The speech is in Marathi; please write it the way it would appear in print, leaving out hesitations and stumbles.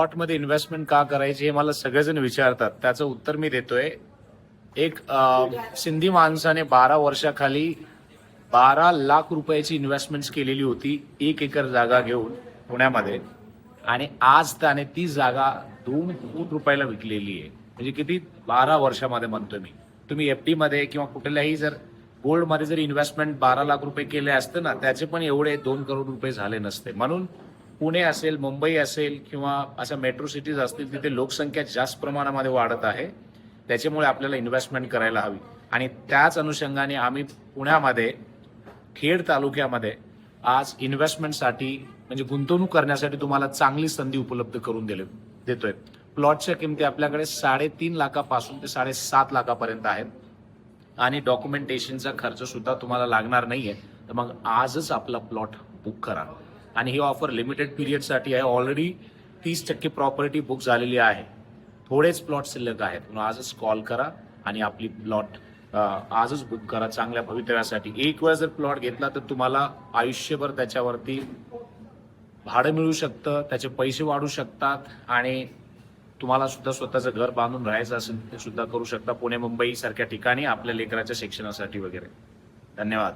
प्लॉटमध्ये इन्व्हेस्टमेंट का करायची हे मला सगळेजण विचारतात. त्याचं उत्तर मी देतोय. एक सिंधी माणसाने 12 वर्षाखाली 12 लाख रुपयाची इन्व्हेस्टमेंट केलेली होती 1 एकर जागा घेऊन पुण्यामध्ये, आणि आज त्याने ती जागा 2 कोटी रुपयाला विकलेली आहे. म्हणजे किती 12 वर्षामध्ये म्हणतोय मी. तुम्ही एफडी मध्ये किंवा कुठल्याही जर गोल्ड मध्ये जर इन्व्हेस्टमेंट 12 लाख रुपये केले असते ना, त्याचे पण एवढे 2 करोड रुपये झाले नसते. म्हणून पुणे असेल, मुंबई असेल किंवा अशा मेट्रो सिटीज असतील, तिथे लोकसंख्या जास्त प्रमाणामध्ये वाढत आहे. त्याच्यामुळे आपल्याला इन्व्हेस्टमेंट करायला हवी. आणि त्याच अनुषंगाने आम्ही पुण्यामध्ये खेड तालुक्यामध्ये आज इन्व्हेस्टमेंटसाठी म्हणजे गुंतवणूक करण्यासाठी तुम्हाला चांगली संधी उपलब्ध करून देतोय. प्लॉटच्या किमती आपल्याकडे 3.5 लाखापासून ते 7.5 लाखापर्यंत आहेत आणि डॉक्युमेंटेशनचा खर्च सुद्धा तुम्हाला लागणार नाहीये. तर मग आजच आपला प्लॉट बुक करा. आणि ही ऑफर लिमिटेड पिरियडसाठी आहे. ऑलरेडी 30% प्रॉपर्टी बुक झालेली आहे. थोडेच प्लॉट शिल्लक आहेत. म्हणून आजच कॉल करा आणि आपली प्लॉट आजच बुक करा चांगल्या भवितव्यासाठी. एक वेळ जर प्लॉट घेतला तर तुम्हाला आयुष्यभर त्याच्यावरती भाडं मिळू शकतं, त्याचे पैसे वाढू शकतात आणि तुम्हाला सुद्धा स्वतःचं घर बांधून राहायचं असेल ते सुद्धा करू शकता पुणे मुंबई सारख्या ठिकाणी आपल्या लेकराच्या शिक्षणासाठी वगैरे. धन्यवाद.